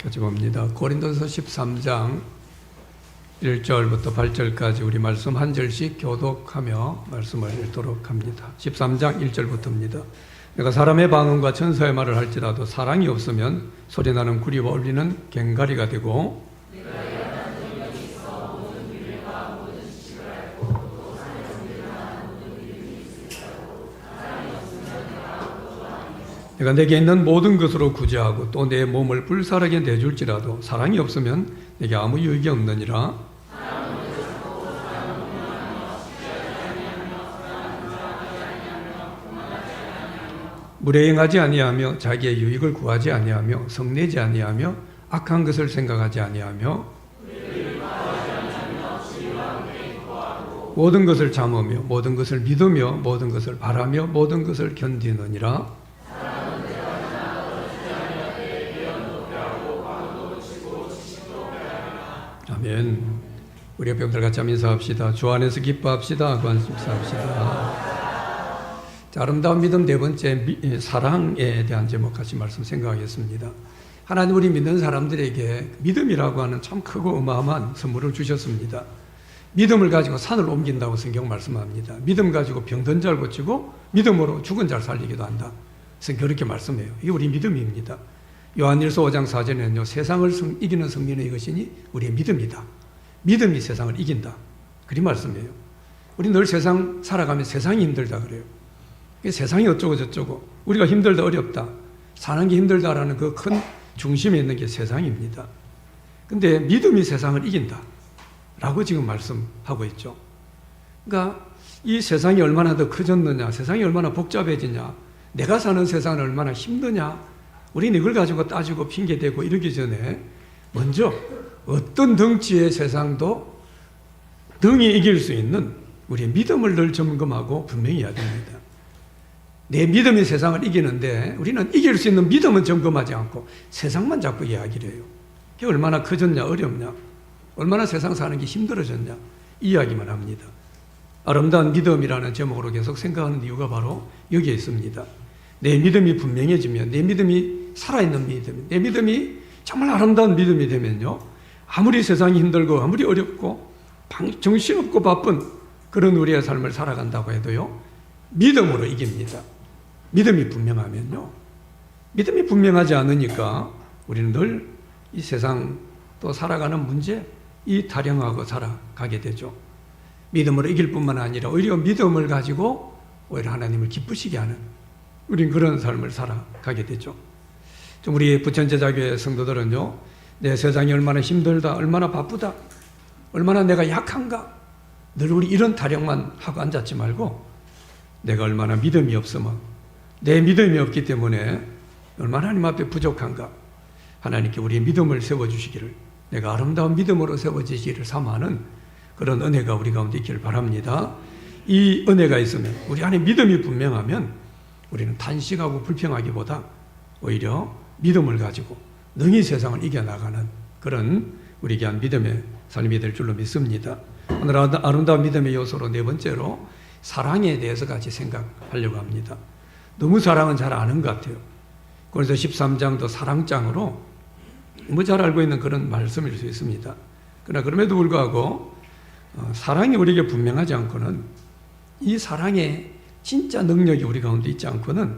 같이 봅니다. 고린도서 13장 1절부터 8절까지 우리 말씀 한 절씩 교독하며 말씀을 읽도록 합니다. 13장 1절부터입니다. 내가 사람의 방언과 천사의 말을 할지라도 사랑이 없으면 소리나는 구리와 울리는 괭가리가 되고, 내가 내게 있는 모든 것으로 구제하고 또 내 몸을 불살하게 내줄지라도 사랑이 없으면 내게 아무 유익이 없느니라. 물에 행하지 아니하며 자기의 유익을 구하지 아니하며 성내지 아니하며 악한 것을 생각하지 아니하며 모든 것을 참으며 모든 것을 믿으며 모든 것을 바라며 모든 것을 견디느니라. 아멘. 우리 옆에 같이 한번 인사합시다. 주 안에서 기뻐합시다. 관심사합시다. 자, 아름다운 믿음 네 번째, 사랑에 대한 제목 같이 말씀 생각하겠습니다. 하나님 우리 믿는 사람들에게 믿음이라고 하는 참 크고 어마어마한 선물을 주셨습니다. 믿음을 가지고 산을 옮긴다고 성경 말씀합니다. 믿음 가지고 병든 자를 고치고 믿음으로 죽은 자를 살리기도 한다. 성경 그렇게 말씀해요. 이게 우리 믿음입니다. 요한일서 5장 4절에는요, 세상을 이기는 성리는 이것이니 우리의 믿음이다. 믿음이 세상을 이긴다. 그리 말씀이에요. 우리 늘 세상 살아가면 세상이 힘들다 그래요. 세상이 어쩌고 저쩌고 우리가 힘들다 어렵다 사는 게 힘들다라는 그 큰 중심에 있는 게 세상입니다. 근데 믿음이 세상을 이긴다 라고 지금 말씀하고 있죠. 그러니까 이 세상이 얼마나 더 커졌느냐, 세상이 얼마나 복잡해지냐, 내가 사는 세상은 얼마나 힘드냐, 우리는 이걸 가지고 따지고 핑계대고 이러기 전에 먼저 어떤 덩치의 세상도 등이 이길 수 있는 우리의 믿음을 늘 점검하고 분명히 해야 됩니다. 내 믿음이 세상을 이기는데 우리는 이길 수 있는 믿음은 점검하지 않고 세상만 자꾸 이야기를 해요. 그게 얼마나 커졌냐, 어렵냐, 얼마나 세상 사는 게 힘들어졌냐, 이야기만 합니다. 아름다운 믿음이라는 제목으로 계속 생각하는 이유가 바로 여기에 있습니다. 내 믿음이 분명해지면, 내 믿음이 살아있는 믿음, 내 믿음이 정말 아름다운 믿음이 되면요, 아무리 세상이 힘들고 아무리 어렵고 정신없고 바쁜 그런 우리의 삶을 살아간다고 해도요, 믿음으로 이깁니다. 믿음이 분명하면요. 믿음이 분명하지 않으니까 우리는 늘 이 세상 또 살아가는 문제, 이 타령하고 살아가게 되죠. 믿음으로 이길 뿐만 아니라 오히려 믿음을 가지고 오히려 하나님을 기쁘시게 하는 우린 그런 삶을 살아가게 되죠. 좀 우리 부천제자교회 성도들은요, 내 세상이 얼마나 힘들다, 얼마나 바쁘다, 얼마나 내가 약한가, 늘 우리 이런 타령만 하고 앉았지 말고 내가 얼마나 믿음이 없으면, 내 믿음이 없기 때문에 얼마나 하나님 앞에 부족한가, 하나님께 우리의 믿음을 세워주시기를, 내가 아름다운 믿음으로 세워지시기를 삼하는 그런 은혜가 우리 가운데 있기를 바랍니다. 이 은혜가 있으면, 우리 안에 믿음이 분명하면 우리는 탄식하고 불평하기보다 오히려 믿음을 가지고 능히 세상을 이겨나가는 그런 우리 귀한 믿음의 삶이 될 줄로 믿습니다. 오늘 아름다운 믿음의 요소로 네 번째로 사랑에 대해서 같이 생각하려고 합니다. 너무 사랑은 잘 아는 것 같아요. 그래서 13장도 사랑장으로 잘 알고 있는 그런 말씀일 수 있습니다. 그러나 그럼에도 불구하고 사랑이 우리에게 분명하지 않고는, 이 사랑의 진짜 능력이 우리 가운데 있지 않고는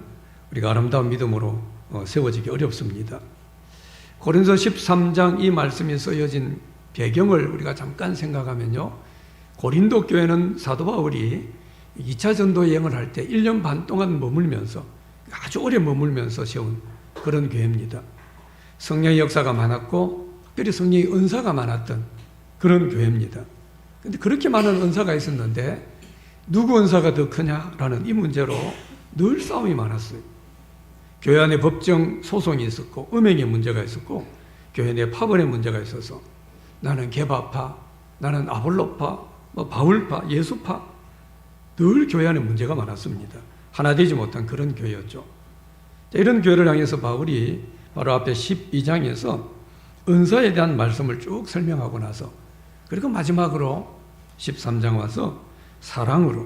우리가 아름다운 믿음으로 세워지기 어렵습니다. 고린도서 13장 이 말씀이 쓰여진 배경을 우리가 잠깐 생각하면요, 고린도 교회는 사도 바울이 2차 전도 여행을 할 때 1년 반 동안 머물면서, 아주 오래 머물면서 세운 그런 교회입니다. 성령의 역사가 많았고 특별히 성령의 은사가 많았던 그런 교회입니다. 그런데 그렇게 많은 은사가 있었는데 누구 은사가 더 크냐라는 이 문제로 늘 싸움이 많았어요. 교회 안에 법정 소송이 있었고 음행의 문제가 있었고 교회 내 파벌의 문제가 있어서 나는 개바파, 나는 아볼로파, 바울파, 예수파, 늘 교회 안에 문제가 많았습니다. 하나 되지 못한 그런 교회였죠. 자, 이런 교회를 향해서 바울이 바로 앞에 12장에서 은사에 대한 말씀을 쭉 설명하고 나서, 그리고 마지막으로 13장 와서 사랑으로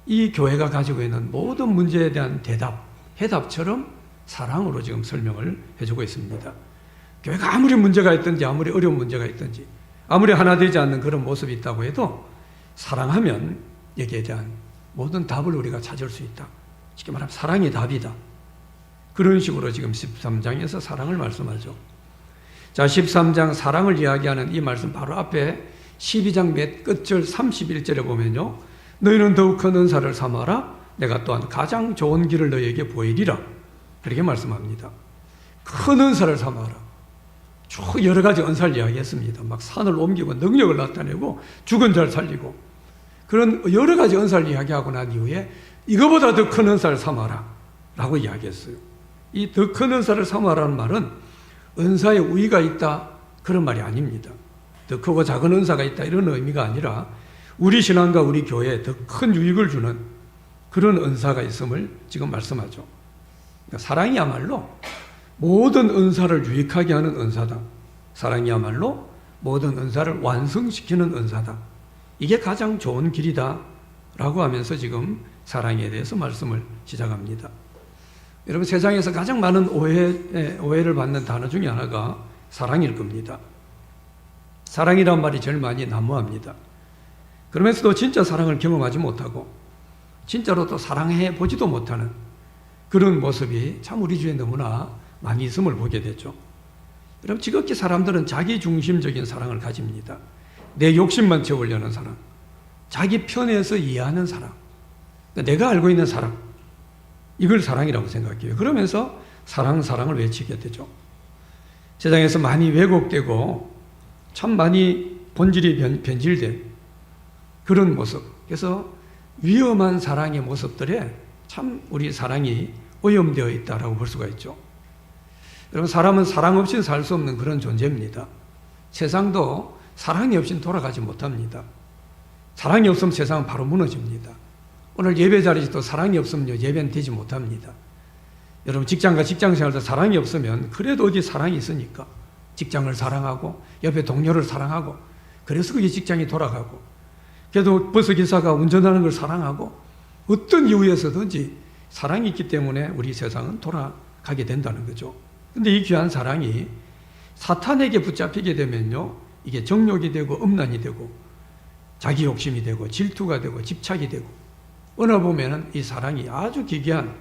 이 교회가 가지고 있는 모든 문제에 대한 해답처럼 사랑으로 지금 설명을 해주고 있습니다. 교회가 아무리 문제가 있든지 아무리 어려운 문제가 있든지 아무리 하나 되지 않는 그런 모습이 있다고 해도 사랑하면 여기에 대한 모든 답을 우리가 찾을 수 있다. 쉽게 말하면 사랑이 답이다. 그런 식으로 지금 13장에서 사랑을 말씀하죠. 자, 13장 사랑을 이야기하는 이 말씀 바로 앞에 12장 몇 끝절 31절에 보면요. 너희는 더욱 큰 은사를 삼아라. 내가 또한 가장 좋은 길을 너희에게 보이리라. 그렇게 말씀합니다. 큰 은사를 삼아라. 쭉 여러 가지 은사를 이야기했습니다. 막 산을 옮기고 능력을 나타내고 죽은 자를 살리고 그런 여러 가지 은사를 이야기하고 난 이후에 이거보다 더 큰 은사를 삼아라 라고 이야기했어요. 이 더 큰 은사를 삼아라는 말은 은사에 우위가 있다 그런 말이 아닙니다. 더 크고 작은 은사가 있다 이런 의미가 아니라 우리 신앙과 우리 교회에 더 큰 유익을 주는 그런 은사가 있음을 지금 말씀하죠. 그러니까 사랑이야말로 모든 은사를 유익하게 하는 은사다. 사랑이야말로 모든 은사를 완성시키는 은사다. 이게 가장 좋은 길이다 라고 하면서 지금 사랑에 대해서 말씀을 시작합니다. 여러분 세상에서 가장 많은 오해를 받는 단어 중에 하나가 사랑일 겁니다. 사랑이란 말이 제일 많이 난무합니다. 그러면서도 진짜 사랑을 경험하지 못하고 진짜로 또 사랑해 보지도 못하는 그런 모습이 참 우리 주위에 너무나 많이 있음을 보게 되죠. 여러분 지극히 사람들은 자기중심적인 사랑을 가집니다. 내 욕심만 채우려는 사랑, 자기 편에서 이해하는 사랑, 그러니까 내가 알고 있는 사랑, 이걸 사랑이라고 생각해요. 그러면서 사랑을 외치게 되죠. 세상에서 많이 왜곡되고 참 많이 본질이 변질된 그런 모습, 그래서 위험한 사랑의 모습들에 참 우리 사랑이 오염되어 있다라고 볼 수가 있죠. 여러분 사람은 사랑 없이는 살 수 없는 그런 존재입니다. 세상도 사랑이 없이는 돌아가지 못합니다. 사랑이 없으면 세상은 바로 무너집니다. 오늘 예배 자리도 사랑이 없으면 예배는 되지 못합니다. 여러분 직장과 직장생활도 사랑이 없으면 그래도 어디 사랑이 있으니까 직장을 사랑하고 옆에 동료를 사랑하고 그래서 그게 직장이 돌아가고 그래도 버스기사가 운전하는 걸 사랑하고 어떤 이유에서든지 사랑이 있기 때문에 우리 세상은 돌아가게 된다는 거죠. 근데 이 귀한 사랑이 사탄에게 붙잡히게 되면요, 이게 정욕이 되고 음란이 되고 자기 욕심이 되고 질투가 되고 집착이 되고 어느 보면은 이 사랑이 아주 기괴한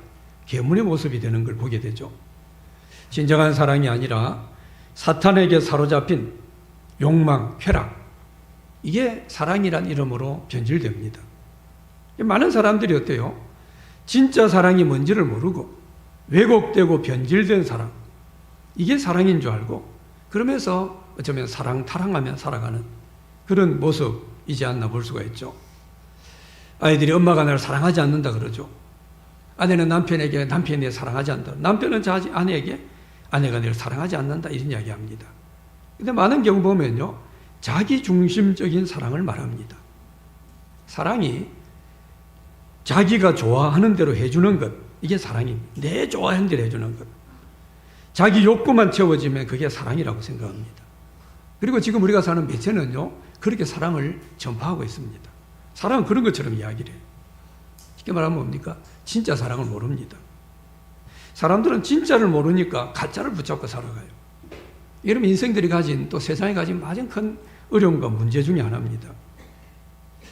괴물의 모습이 되는 걸 보게 되죠. 진정한 사랑이 아니라 사탄에게 사로잡힌 욕망, 쾌락, 이게 사랑이란 이름으로 변질됩니다. 많은 사람들이 어때요? 진짜 사랑이 뭔지를 모르고 왜곡되고 변질된 사랑, 이게 사랑인 줄 알고 그러면서 어쩌면 사랑 타랑하며 살아가는 그런 모습이지 않나 볼 수가 있죠. 아이들이 엄마가 나를 사랑하지 않는다 그러죠. 아내는 남편에게 남편이 사랑하지 않는다. 남편은 아내에게 아내가 나를 사랑하지 않는다 이런 이야기합니다. 근데 많은 경우 보면요, 자기 중심적인 사랑을 말합니다. 사랑이 자기가 좋아하는 대로 해주는 것, 이게 사랑입니다. 내 좋아하는 대로 해주는 것. 자기 욕구만 채워지면 그게 사랑이라고 생각합니다. 그리고 지금 우리가 사는 매체는요, 그렇게 사랑을 전파하고 있습니다. 사랑은 그런 것처럼 이야기를 해요. 쉽게 말하면 뭡니까? 진짜 사랑을 모릅니다. 사람들은 진짜를 모르니까 가짜를 붙잡고 살아가요. 여러분 인생들이 가진 또 세상이 가진 가장 큰 어려움과 문제 중에 하나입니다.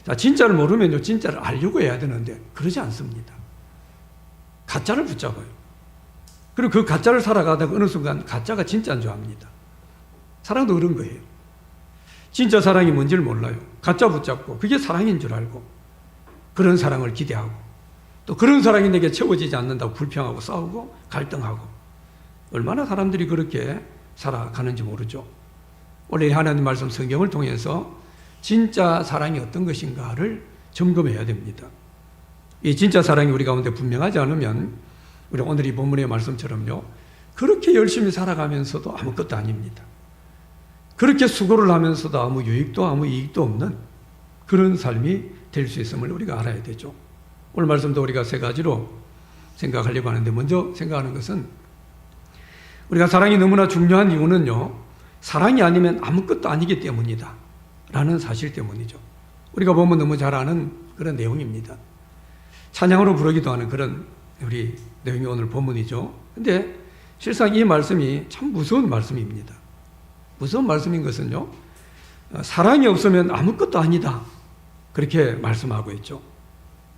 자, 진짜를 모르면요, 진짜를 알려고 해야 되는데 그러지 않습니다. 가짜를 붙잡아요. 그리고 그 가짜를 살아가다가 어느 순간 가짜가 진짜인 줄 압니다. 사랑도 그런 거예요. 진짜 사랑이 뭔지를 몰라요. 가짜 붙잡고 그게 사랑인 줄 알고 그런 사랑을 기대하고 또 그런 사랑이 내게 채워지지 않는다고 불평하고 싸우고 갈등하고 얼마나 사람들이 그렇게 살아가는지 모르죠. 오늘 하나님 말씀 성경을 통해서 진짜 사랑이 어떤 것인가를 점검해야 됩니다. 이 진짜 사랑이 우리 가운데 분명하지 않으면 우리 오늘 이 본문의 말씀처럼요, 그렇게 열심히 살아가면서도 아무것도 아닙니다. 그렇게 수고를 하면서도 아무 유익도 아무 이익도 없는 그런 삶이 될 수 있음을 우리가 알아야 되죠. 오늘 말씀도 우리가 세 가지로 생각하려고 하는데 먼저 생각하는 것은 우리가 사랑이 너무나 중요한 이유는요, 사랑이 아니면 아무것도 아니기 때문이다 라는 사실 때문이죠. 우리가 보면 너무 잘 아는 그런 내용입니다. 찬양으로 부르기도 하는 그런 우리 내용이 오늘 본문이죠. 근데 실상 이 말씀이 참 무서운 말씀입니다. 무슨 말씀인 것은요, 사랑이 없으면 아무것도 아니다. 그렇게 말씀하고 있죠.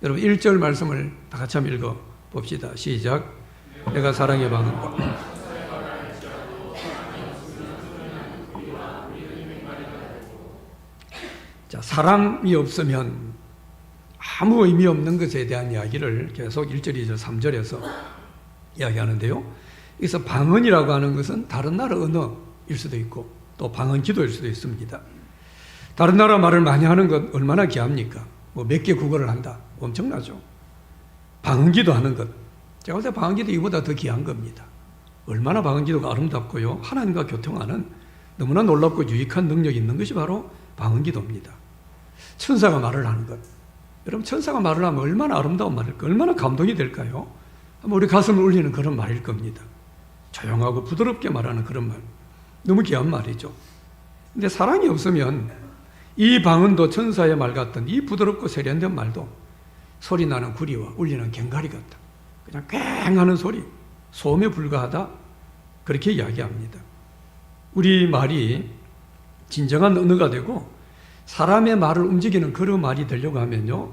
여러분 1절 말씀을 다 같이 한번 읽어 봅시다. 시작. 내가 사랑의 방언과 자, 사랑이 없으면 아무 의미 없는 것에 대한 이야기를 계속 1절, 2절, 3절에서 이야기하는데요. 여기서 방언이라고 하는 것은 다른 나라 언어일 수도 있고 또 방언 기도일 수도 있습니다. 다른 나라 말을 많이 하는 것 얼마나 귀합니까? 뭐 몇 개 국어를 한다. 엄청나죠. 방언 기도하는 것. 제가 볼 때 방언 기도 이보다 더 귀한 겁니다. 얼마나 방언 기도가 아름답고요. 하나님과 교통하는 너무나 놀랍고 유익한 능력이 있는 것이 바로 방언 기도입니다. 천사가 말을 하는 것. 여러분 천사가 말을 하면 얼마나 아름다운 말일까? 얼마나 감동이 될까요? 우리 가슴을 울리는 그런 말일 겁니다. 조용하고 부드럽게 말하는 그런 말. 너무 귀한 말이죠. 근데 사랑이 없으면 이 방언도 천사의 말 같던 이 부드럽고 세련된 말도 소리 나는 구리와 울리는 괭가리 같다. 그냥 꽹 하는 소리, 소음에 불과하다. 그렇게 이야기합니다. 우리 말이 진정한 언어가 되고 사람의 말을 움직이는 그런 말이 되려고 하면요,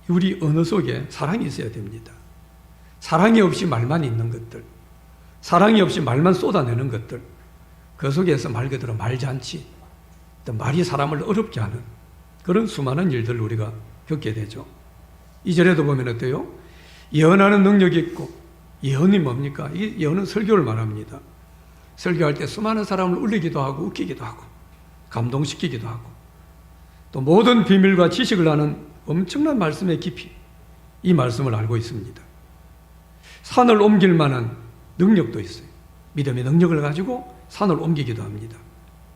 우리 언어 속에 사랑이 있어야 됩니다. 사랑이 없이 말만 있는 것들, 사랑이 없이 말만 쏟아내는 것들, 그 속에서 말 그대로 말잔치, 또 말이 사람을 어렵게 하는 그런 수많은 일들을 우리가 겪게 되죠. 2절에도 보면 어때요? 예언하는 능력이 있고, 예언이 뭡니까? 이 예언은 설교를 말합니다. 설교할 때 수많은 사람을 울리기도 하고 웃기기도 하고 감동시키기도 하고 또 모든 비밀과 지식을 아는 엄청난 말씀의 깊이, 이 말씀을 알고 있습니다. 산을 옮길 만한 능력도 있어요. 믿음의 능력을 가지고 산을 옮기기도 합니다.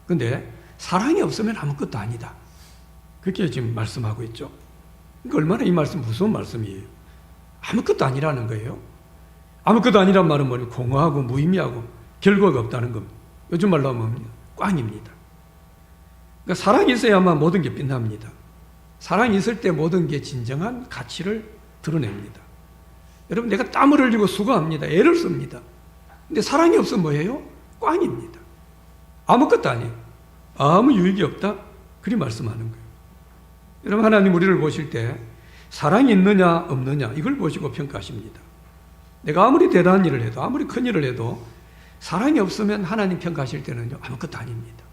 그런데 사랑이 없으면 아무것도 아니다. 그렇게 지금 말씀하고 있죠. 그러니까 얼마나 이 말씀 무서운 말씀이에요. 아무것도 아니라는 거예요. 아무것도 아니란 말은 뭐냐? 공허하고 무의미하고 결과가 없다는 겁니다. 요즘 말로 하면 꽝입니다. 그러니까 사랑이 있어야만 모든 게 빛납니다. 사랑이 있을 때 모든 게 진정한 가치를 드러냅니다. 여러분 내가 땀을 흘리고 수고합니다. 애를 씁니다. 근데 사랑이 없으면 뭐예요? 꽝입니다. 아무것도 아니에요. 아무 유익이 없다. 그리 말씀하는 거예요. 여러분 하나님 우리를 보실 때 사랑이 있느냐 없느냐 이걸 보시고 평가하십니다. 내가 아무리 대단한 일을 해도 아무리 큰 일을 해도 사랑이 없으면 하나님 평가하실 때는요 아무것도 아닙니다.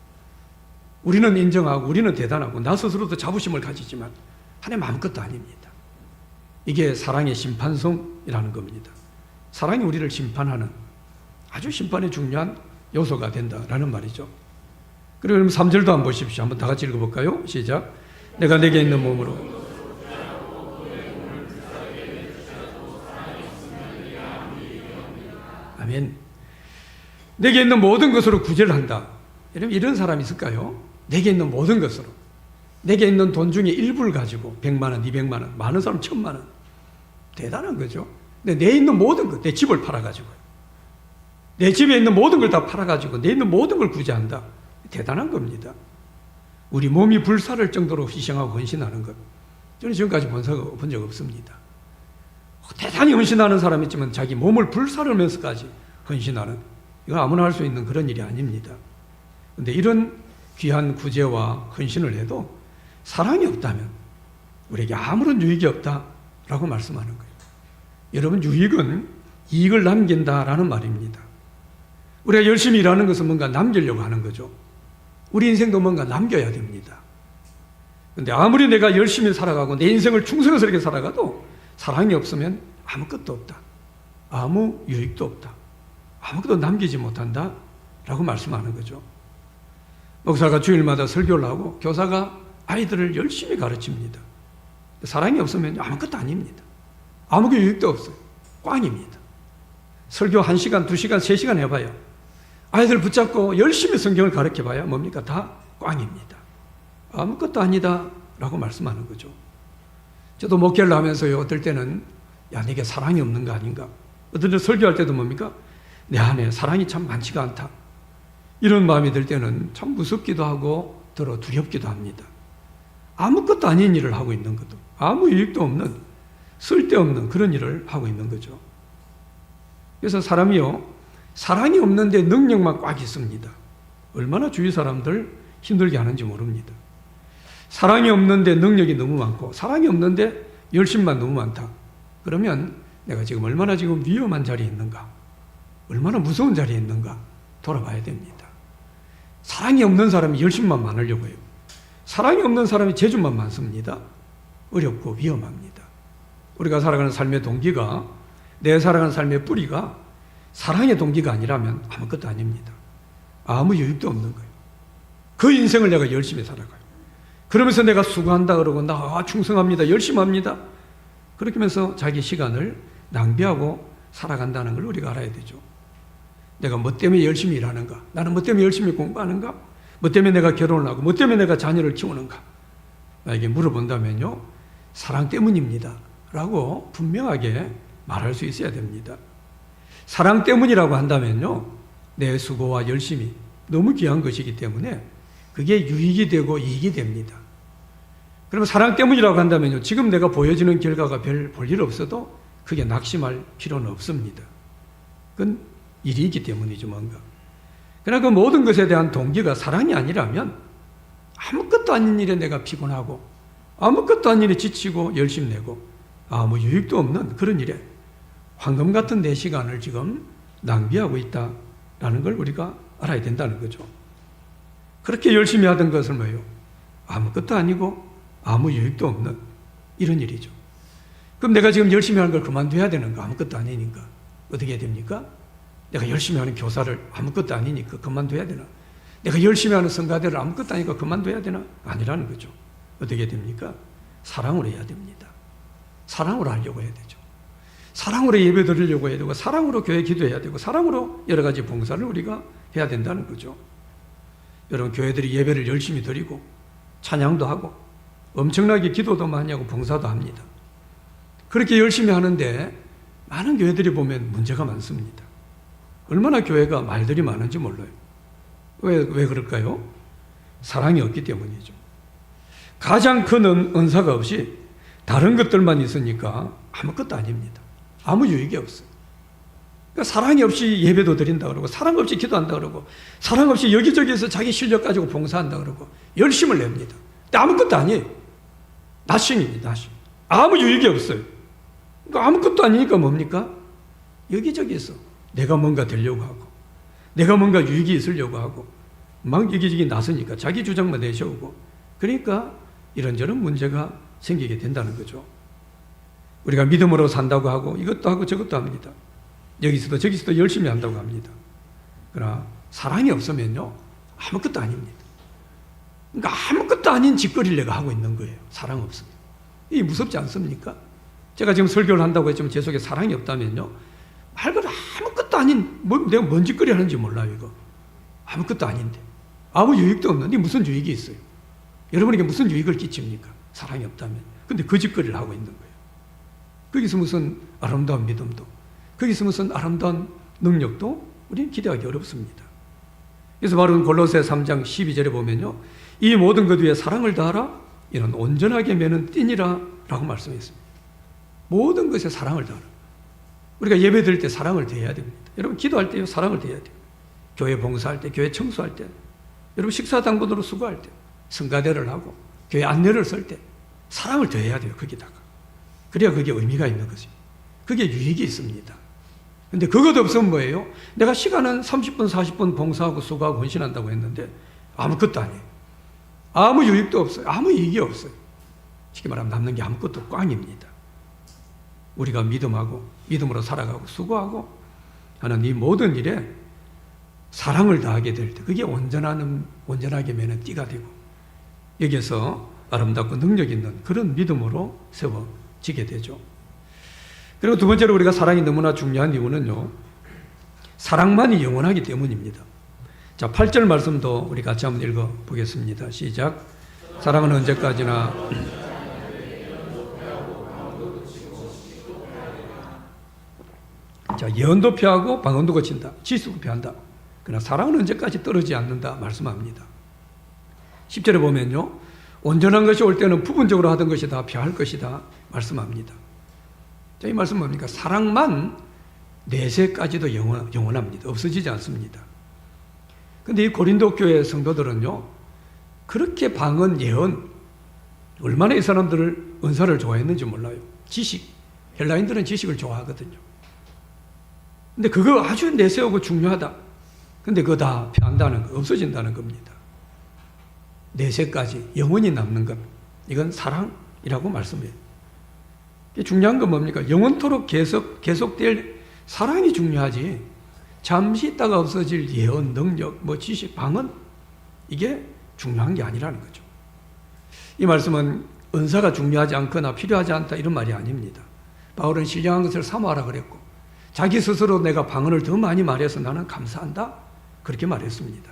우리는 인정하고 우리는 대단하고 나 스스로도 자부심을 가지지만 하나님 아무것도 아닙니다. 이게 사랑의 심판성이라는 겁니다. 사랑이 우리를 심판하는 아주 심판에 중요한 요소가 된다라는 말이죠. 그리고 여러분 3절도 한번 보십시오. 한번 다 같이 읽어볼까요? 시작. 내가 내게 있는 몸으로 아멘. 내게 있는 모든 것으로 구제를 한다. 여러분 이런 사람이 있을까요? 내게 있는 모든 것으로, 내게 있는 돈 중에 일부를 가지고 100만 원, 200만 원, 많은 사람 1000만 원, 대단한 거죠. 근데 내 있는 모든 것, 내 집을 팔아가지고요, 내 집에 있는 모든 걸 다 팔아가지고 내 있는 모든 걸 구제한다. 대단한 겁니다. 우리 몸이 불사를 정도로 희생하고 헌신하는 것, 저는 지금까지 본 적 없습니다. 대단히 헌신하는 사람이 있지만 자기 몸을 불사르면서까지 헌신하는, 이건 아무나 할 수 있는 그런 일이 아닙니다. 그런데 이런 귀한 구제와 헌신을 해도 사랑이 없다면 우리에게 아무런 유익이 없다라고 말씀하는 거예요. 여러분 유익은 이익을 남긴다라는 말입니다. 우리가 열심히 일하는 것은 뭔가 남기려고 하는 거죠. 우리 인생도 뭔가 남겨야 됩니다. 그런데 아무리 내가 열심히 살아가고 내 인생을 충성스럽게 살아가도 사랑이 없으면 아무것도 없다. 아무 유익도 없다. 아무것도 남기지 못한다 라고 말씀하는 거죠. 목사가 주일마다 설교를 하고 교사가 아이들을 열심히 가르칩니다. 사랑이 없으면 아무것도 아닙니다. 아무 유익도 없어요. 꽝입니다. 설교 1시간, 2시간, 3시간 해봐요. 아이들 붙잡고 열심히 성경을 가르쳐봐야 뭡니까? 다 꽝입니다. 아무것도 아니다 라고 말씀하는 거죠. 저도 목회를 하면서요, 어떨 때는 야, 내게 사랑이 없는 거 아닌가? 어떨 때 설교할 때도 뭡니까? 내 안에 사랑이 참 많지가 않다. 이런 마음이 들 때는 참 무섭기도 하고 더러 두렵기도 합니다. 아무것도 아닌 일을 하고 있는 것도, 아무 유익도 없는, 쓸데없는 그런 일을 하고 있는 거죠. 그래서 사람이요, 사랑이 없는데 능력만 꽉 있습니다. 얼마나 주위 사람들 힘들게 하는지 모릅니다. 사랑이 없는데 능력이 너무 많고 사랑이 없는데 열심만 너무 많다. 그러면 내가 지금 얼마나 지금 위험한 자리에 있는가, 얼마나 무서운 자리에 있는가 돌아봐야 됩니다. 사랑이 없는 사람이 열심만 많으려고 해요. 사랑이 없는 사람이 재주만 많습니다. 어렵고 위험합니다. 우리가 살아가는 삶의 동기가, 내 살아가는 삶의 뿌리가 사랑의 동기가 아니라면 아무것도 아닙니다. 아무 유익도 없는 거예요. 그 인생을 내가 열심히 살아가요. 그러면서 내가 수고한다 그러고 나 충성합니다, 열심히 합니다. 그렇게 하면서 자기 시간을 낭비하고 살아간다는 걸 우리가 알아야 되죠. 내가 뭐 때문에 열심히 일하는가? 나는 뭐 때문에 열심히 공부하는가? 뭐 때문에 내가 결혼을 하고 뭐 때문에 내가 자녀를 키우는가? 나에게 물어본다면요, 사랑 때문입니다 라고 분명하게 말할 수 있어야 됩니다. 사랑 때문이라고 한다면요, 내 수고와 열심이 너무 귀한 것이기 때문에 그게 유익이 되고 이익이 됩니다. 그러면 사랑 때문이라고 한다면요, 지금 내가 보여지는 결과가 별 볼 일 없어도 그게 낙심할 필요는 없습니다. 그건 일이 있기 때문이죠, 뭔가. 그러나 그 모든 것에 대한 동기가 사랑이 아니라면 아무것도 아닌 일에 내가 피곤하고 아무것도 아닌 일에 지치고 열심히 내고 아무 유익도 없는 그런 일에 황금 같은 내 시간을 지금 낭비하고 있다라는 걸 우리가 알아야 된다는 거죠. 그렇게 열심히 하던 것을 뭐예요? 아무것도 아니고 아무 유익도 없는 이런 일이죠. 그럼 내가 지금 열심히 하는 걸 그만둬야 되는가? 아무것도 아니니까. 어떻게 해야 됩니까? 내가 열심히 하는 교사를 아무것도 아니니까 그만둬야 되나? 내가 열심히 하는 성가대를 아무것도 아니니까 그만둬야 되나? 아니라는 거죠. 어떻게 해야 됩니까? 사랑으로 해야 됩니다. 사랑으로 하려고 해야 되죠. 사랑으로 예배 드리려고 해야 되고 사랑으로 교회 기도해야 되고 사랑으로 여러 가지 봉사를 우리가 해야 된다는 거죠. 여러분, 교회들이 예배를 열심히 드리고 찬양도 하고 엄청나게 기도도 많이 하고 봉사도 합니다. 그렇게 열심히 하는데 많은 교회들이 보면 문제가 많습니다. 얼마나 교회가 말들이 많은지 몰라요. 왜 그럴까요? 사랑이 없기 때문이죠. 가장 큰 은사가 없이 다른 것들만 있으니까 아무것도 아닙니다. 아무 유익이 없어요. 그러니까 사랑이 없이 예배도 드린다 그러고 사랑 없이 기도한다 그러고 사랑 없이 여기저기에서 자기 실력 가지고 봉사한다 그러고 열심을 냅니다. 근데 아무것도 아니에요. 나싱입니다. 나싱. 아무 유익이 없어요. 그러니까 아무것도 아니니까 뭡니까? 여기저기에서 내가 뭔가 되려고 하고 내가 뭔가 유익이 있으려고 하고 막 여기저기 나서니까 자기 주장만 내세우고 그러니까 이런저런 문제가 생기게 된다는 거죠. 우리가 믿음으로 산다고 하고 이것도 하고 저것도 합니다. 여기서도 저기서도 열심히 한다고 합니다. 그러나 사랑이 없으면요 아무것도 아닙니다. 그러니까 아무것도 아닌 짓거리를 내가 하고 있는 거예요. 사랑 없으면. 이게 무섭지 않습니까? 제가 지금 설교를 한다고 했지만 제 속에 사랑이 없다면요 말 그대로 아무것도 아닌 내가 뭔 짓거리 하는지 몰라요. 이거 아무것도 아닌데 아무 유익도 없는데 무슨 유익이 있어요? 여러분에게 무슨 유익을 끼칩니까? 사랑이 없다면. 근데 그 짓거리를 하고 있는 거예요. 거기서 무슨 아름다운 믿음도 거기서 무슨 아름다운 능력도 우리는 기대하기 어렵습니다. 그래서 바로 골로새 3장 12절에 보면요 이 모든 것 위에 사랑을 다하라 이는 온전하게 매는 띠니라 라고 말씀했습니다. 모든 것에 사랑을 다하라. 우리가 예배 드릴 때 사랑을 대해야 됩니다. 여러분 기도할 때요 사랑을 대해야 돼요. 교회 봉사할 때, 교회 청소할 때, 여러분 식사당번으로 수고할 때, 성가대를 하고 교회 안내를 쓸 때 사랑을 더해야 돼요. 거기다가. 그래야 그게 의미가 있는 거죠. 그게 유익이 있습니다. 근데 그것 없으면 뭐예요? 내가 시간은 30분, 40분 봉사하고 수고하고 헌신한다고 했는데 아무것도 아니에요. 아무 유익도 없어요. 아무 이익이 없어요. 쉽게 말하면 남는 게 아무것도 꽝입니다. 우리가 믿음으로 살아가고 수고하고 하는 이 모든 일에 사랑을 다하게 될 때 그게 온전하게 매는 띠가 되고 여기에서 아름답고 능력 있는 그런 믿음으로 세워지게 되죠. 그리고 두 번째로 우리가 사랑이 너무나 중요한 이유는요 사랑만이 영원하기 때문입니다. 자, 8절 말씀도 우리 같이 한번 읽어보겠습니다. 시작. 사랑은 언제까지나 자, 예언도 피하고 방언도 거친다. 지식도 피한다. 그러나 사랑은 언제까지 떨어지지 않는다 말씀합니다. 10절에 보면요 온전한 것이 올 때는 부분적으로 하던 것이 다 피할 것이다 말씀합니다. 자, 이 말씀은 뭡니까? 사랑만 내세까지도 영원합니다. 없어지지 않습니다. 근데 이 고린도 교회 성도들은요, 그렇게 방언, 예언, 얼마나 이 사람들을 은사를 좋아했는지 몰라요. 지식, 헬라인들은 지식을 좋아하거든요. 근데 그거 아주 내세우고 중요하다. 근데 그거 다 피한다는 거, 없어진다는 겁니다. 내세까지 영원히 남는 것, 이건 사랑이라고 말씀해요. 중요한 건 뭡니까? 영원토록 계속될 사랑이 중요하지. 잠시 있다가 없어질 예언, 능력, 지식, 방언, 이게 중요한 게 아니라는 거죠. 이 말씀은 은사가 중요하지 않거나 필요하지 않다 이런 말이 아닙니다. 바울은 신령한 것을 사모하라 그랬고, 자기 스스로 내가 방언을 더 많이 말해서 나는 감사한다, 그렇게 말했습니다.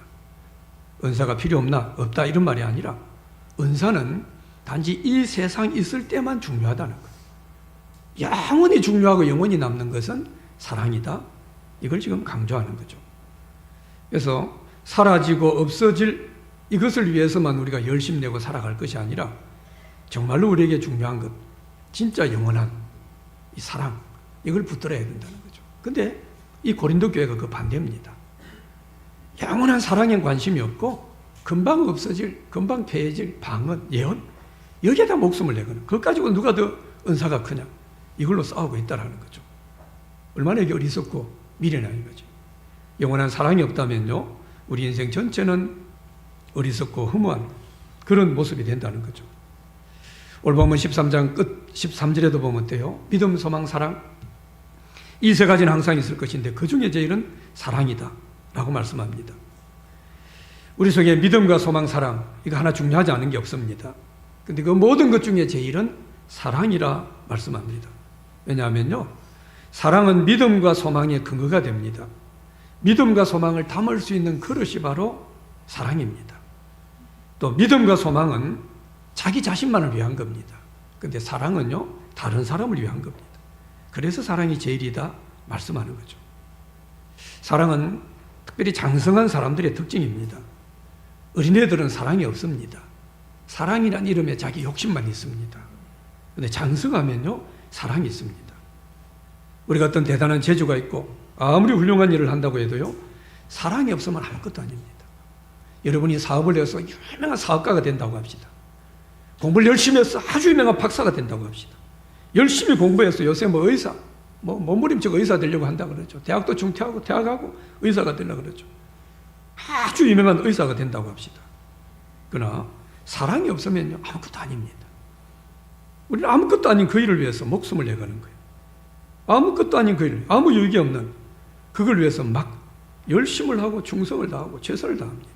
은사가 필요 없나? 없다 이런 말이 아니라, 은사는 단지 이 세상 있을 때만 중요하다는 거예요. 영원히 중요하고 영원히 남는 것은 사랑이다, 이걸 지금 강조하는 거죠. 그래서 사라지고 없어질 이것을 위해서만 우리가 열심 내고 살아갈 것이 아니라, 정말로 우리에게 중요한 것, 진짜 영원한 이 사랑, 이걸 붙들어야 된다는 거죠. 근데 이 고린도 교회가 그 반대입니다. 영원한 사랑에 관심이 없고 금방 없어질, 금방 패해질 방언, 예언, 여기에다 목숨을 내거나 그것 가지고 누가 더 은사가 크냐, 이걸로 싸우고 있다는 거죠. 얼마나 이게 어리석고 미련한 거죠. 영원한 사랑이 없다면요, 우리 인생 전체는 어리석고 허무한 그런 모습이 된다는 거죠. 오늘 보면 13장 끝 13절에도 보면 돼요. 믿음, 소망, 사랑, 이 세 가지는 항상 있을 것인데 그 중에 제일은 사랑이다 라고 말씀합니다. 우리 속에 믿음과 소망, 사랑, 이거 하나 중요하지 않은 게 없습니다. 근데 그 모든 것 중에 제일은 사랑이라 말씀합니다. 왜냐하면요, 사랑은 믿음과 소망의 근거가 됩니다. 믿음과 소망을 담을 수 있는 그릇이 바로 사랑입니다. 또 믿음과 소망은 자기 자신만을 위한 겁니다. 근데 사랑은요, 다른 사람을 위한 겁니다. 그래서 사랑이 제일이다 말씀하는 거죠. 사랑은 특별히 장성한 사람들의 특징입니다. 어린애들은 사랑이 없습니다. 사랑이란 이름에 자기 욕심만 있습니다. 근데 장성하면요, 사랑이 있습니다. 우리가 어떤 대단한 재주가 있고 아무리 훌륭한 일을 한다고 해도요, 사랑이 없으면 아무것도 아닙니다. 여러분이 사업을 해서 유명한 사업가가 된다고 합시다. 공부를 열심히 해서 아주 유명한 박사가 된다고 합시다. 열심히 공부해서 요새 의사, 몸부림치고 의사 되려고 한다 그러죠. 대학도 중퇴하고 퇴학하고 의사가 되려고 그러죠. 아주 유명한 의사가 된다고 합시다. 그러나 사랑이 없으면요, 아무것도 아닙니다. 우리는 아무것도 아닌 그 일을 위해서 목숨을 내가는 거예요. 아무것도 아닌 그 일, 아무 유익이 없는 그걸 위해서 막 열심을 하고 충성을 다하고 최선을 다합니다.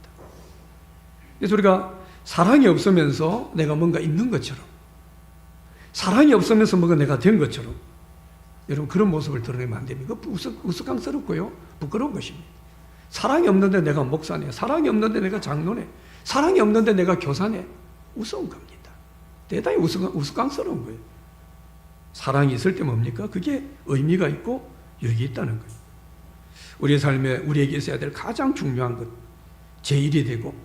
그래서 우리가 사랑이 없으면서 내가 뭔가 있는 것처럼, 사랑이 없으면서 뭔가 내가 된 것처럼, 여러분 그런 모습을 드러내면 안 됩니다. 우스꽝스럽고요, 부끄러운 것입니다. 사랑이 없는데 내가 목사네, 사랑이 없는데 내가 장로네, 사랑이 없는데 내가 교사네, 우스운 겁니다. 대단히 우스꽝스러운 거예요. 사랑이 있을 때 뭡니까? 그게 의미가 있고 유익이 있다는 거예요. 우리의 삶에 우리에게 있어야 될 가장 중요한 것, 제일이 되고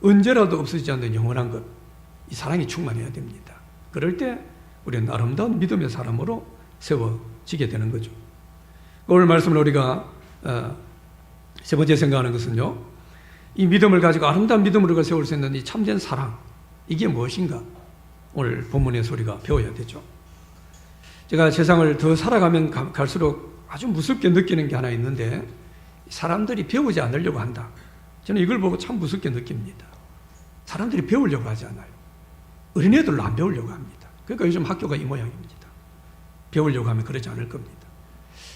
언제라도 없어지지 않는 영원한 것, 이 사랑이 충만해야 됩니다. 그럴 때 우리는 아름다운 믿음의 사람으로 세워지게 되는 거죠. 오늘 말씀을 우리가 세 번째 생각하는 것은요, 이 믿음을 가지고 아름다운 믿음으로 우리가 세울 수 있는 이 참된 사랑, 이게 무엇인가? 오늘 본문에서 우리가 배워야 되죠. 제가 세상을 더 살아가면 갈수록 아주 무섭게 느끼는 게 하나 있는데, 사람들이 배우지 않으려고 한다. 저는 이걸 보고 참 무섭게 느낍니다. 사람들이 배우려고 하지 않아요. 어린애들로 안 배우려고 합니다. 그러니까 요즘 학교가 이 모양입니다. 배우려고 하면 그러지 않을 겁니다.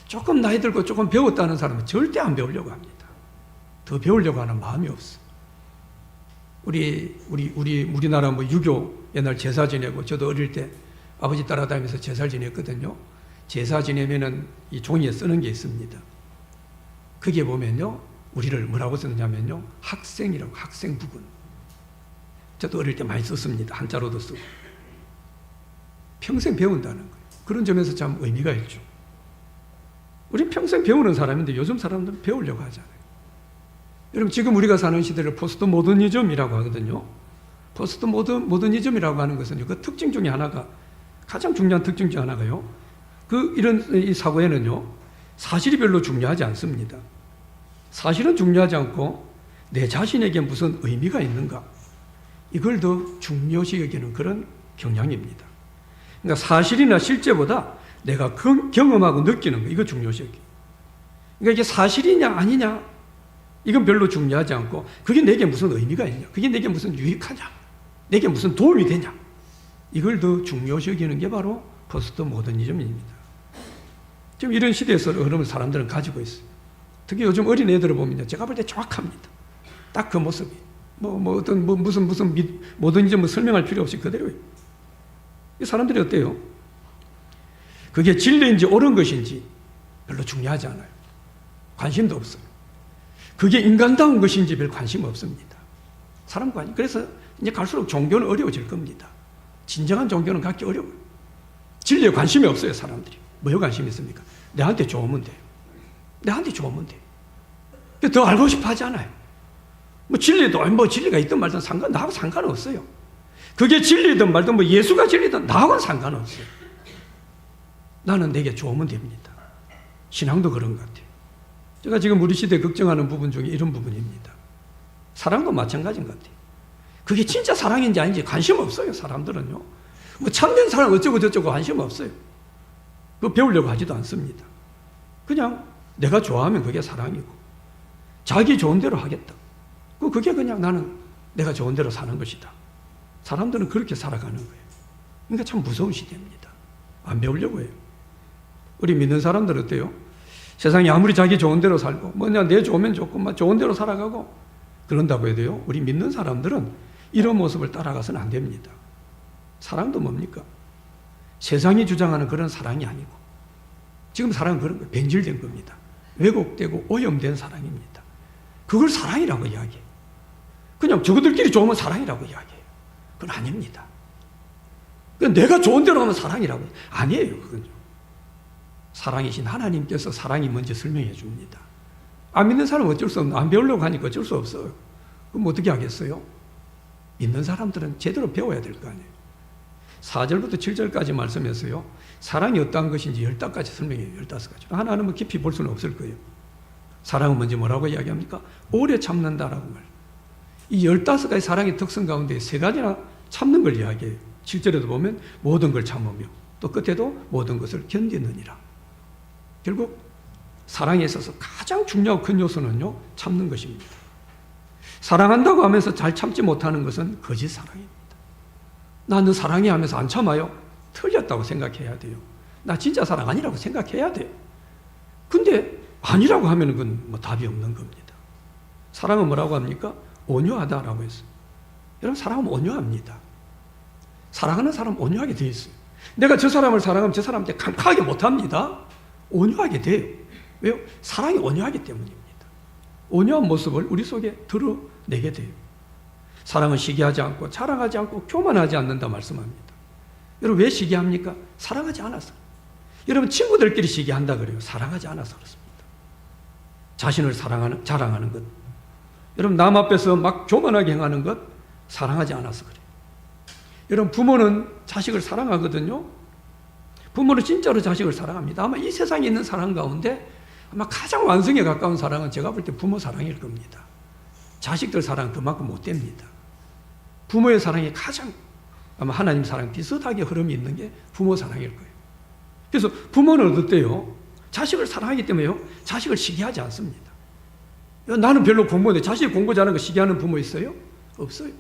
조금 나이 들고 조금 배웠다는 사람은 절대 안 배우려고 합니다. 더 배우려고 하는 마음이 없어. 우리나라 유교 옛날 제사 지내고, 저도 어릴 때 아버지 따라다니면서 제사를 지냈거든요. 제사 지내면은 이 종이에 쓰는 게 있습니다. 그게 보면요, 우리를 뭐라고 쓰느냐면요, 학생이라고, 학생 부분. 저도 어릴 때 많이 썼습니다. 한자로도 쓰고. 평생 배운다는 거예요. 그런 점에서 참 의미가 있죠. 우린 평생 배우는 사람인데 요즘 사람들은 배우려고 하잖아요. 여러분, 지금 우리가 사는 시대를 포스트 모더니즘이라고 하거든요. 포스트 모더니즘이라고 하는 것은 그 특징 중에 하나가, 가장 중요한 특징 중에 하나가요, 이런 이 사고에는요, 사실이 별로 중요하지 않습니다. 사실은 중요하지 않고 내 자신에게 무슨 의미가 있는가? 이걸 더 중요시 여기는 그런 경향입니다. 그러니까 사실이나 실제보다 내가 경험하고 느끼는 거, 이거 중요시 여기. 그러니까 이게 사실이냐 아니냐, 이건 별로 중요하지 않고, 그게 내게 무슨 의미가 있냐, 그게 내게 무슨 유익하냐, 내게 무슨 도움이 되냐, 이걸 더 중요시 여기는 게 바로 포스트 모더니즘입니다. 지금 이런 시대에서 그러면 사람들은 가지고 있어요. 특히 요즘 어린 애들을 보면요, 제가 볼 때 정확합니다. 딱 그 모습이. 무슨 모더니즘을 설명할 필요 없이 그대로예요. 이 사람들이 어때요? 그게 진리인지 옳은 것인지 별로 중요하지 않아요. 관심도 없어요. 그게 인간다운 것인지 별 관심 없습니다. 사람 관심. 그래서 이제 갈수록 종교는 어려워질 겁니다. 진정한 종교는 갖기 어려워요. 진리에 관심이 없어요, 사람들이. 뭐에 관심이 있습니까? 내한테 좋으면 돼요. 내한테 좋으면 돼요. 더 알고 싶어 하지 않아요. 진리가 있든 말든 나하고 상관없어요. 그게 진리든 말든 예수가 진리든 나하고는 상관없어요. 나는 내게 좋으면 됩니다. 신앙도 그런 것 같아요. 제가 지금 우리 시대에 걱정하는 부분 중에 이런 부분입니다. 사랑도 마찬가지인 것 같아요. 그게 진짜 사랑인지 아닌지 관심 없어요, 사람들은요. 참된 사랑 어쩌고 저쩌고 관심 없어요. 그거 배우려고 하지도 않습니다. 그냥 내가 좋아하면 그게 사랑이고, 자기 좋은 대로 하겠다. 그게 그냥 나는 내가 좋은 대로 사는 것이다. 사람들은 그렇게 살아가는 거예요. 그러니까 참 무서운 시대입니다. 안 배우려고 해요. 우리 믿는 사람들은 어때요? 세상이 아무리 자기 좋은 대로 살고, 내 좋으면 좋고, 좋은 대로 살아가고, 그런다고 해야 돼요. 우리 믿는 사람들은 이런 모습을 따라가서는 안 됩니다. 사랑도 뭡니까? 세상이 주장하는 그런 사랑이 아니고, 지금 사랑은 그런 거예요. 변질된 겁니다. 왜곡되고 오염된 사랑입니다. 그걸 사랑이라고 이야기해요. 그냥 저거들끼리 좋으면 사랑이라고 이야기해요. 그건 아닙니다. 내가 좋은 대로 하면 사랑이라고 해요. 아니에요, 그건요. 사랑이신 하나님께서 사랑이 뭔지 설명해 줍니다. 안 믿는 사람은 어쩔 수 없는, 안 배우려고 하니까 어쩔 수 없어요. 그럼 어떻게 하겠어요? 믿는 사람들은 제대로 배워야 될 거 아니에요. 4절부터 7절까지 말씀에서요, 사랑이 어떠한 것인지 15가지 설명해요. 15가지. 하나는 깊이 볼 수는 없을 거예요. 사랑은 뭔지 뭐라고 이야기합니까? 오래 참는다라고 말. 이 15가지 사랑의 특성 가운데 3가지나 참는 걸 이야기해요. 7절에도 보면 모든 걸 참으며, 또 끝에도 모든 것을 견디느니라. 결국 사랑에 있어서 가장 중요하고 큰 요소는요, 참는 것입니다. 사랑한다고 하면서 잘 참지 못하는 것은 거짓 사랑입니다. 나 너 사랑해 하면서 안 참아요? 틀렸다고 생각해야 돼요. 나 진짜 사랑 아니라고 생각해야 돼요. 근데 아니라고 하면 그건 답이 없는 겁니다. 사랑은 뭐라고 합니까? 온유하다라고 했어요. 여러분, 사랑은 온유합니다. 사랑하는 사람은 온유하게 되어 있어요. 내가 저 사람을 사랑하면 저 사람한테 강하게 못합니다. 온유하게 돼요. 왜요? 사랑이 온유하기 때문입니다. 온유한 모습을 우리 속에 드러내게 돼요. 사랑은 시기하지 않고 자랑하지 않고 교만하지 않는다 말씀합니다. 여러분, 왜 시기합니까? 사랑하지 않아서. 여러분, 친구들끼리 시기한다 그래요. 사랑하지 않아서 그렇습니다. 자신을 자랑하는 것. 여러분, 남 앞에서 막 교만하게 행하는 것, 사랑하지 않아서 그래요. 여러분, 부모는 자식을 사랑하거든요. 부모는 진짜로 자식을 사랑합니다. 아마 이 세상에 있는 사랑 가운데 아마 가장 완성에 가까운 사랑은 제가 볼 때 부모 사랑일 겁니다. 자식들 사랑은 그만큼 못 됩니다. 부모의 사랑이 가장 아마 하나님 사랑 비슷하게 흐름이 있는 게 부모 사랑일 거예요. 그래서 부모는 어때요? 자식을 사랑하기 때문에요, 자식을 시기하지 않습니다. 나는 별로 공부인데 자식이 공부 잘하는 거 시기하는 부모 있어요? 없어요.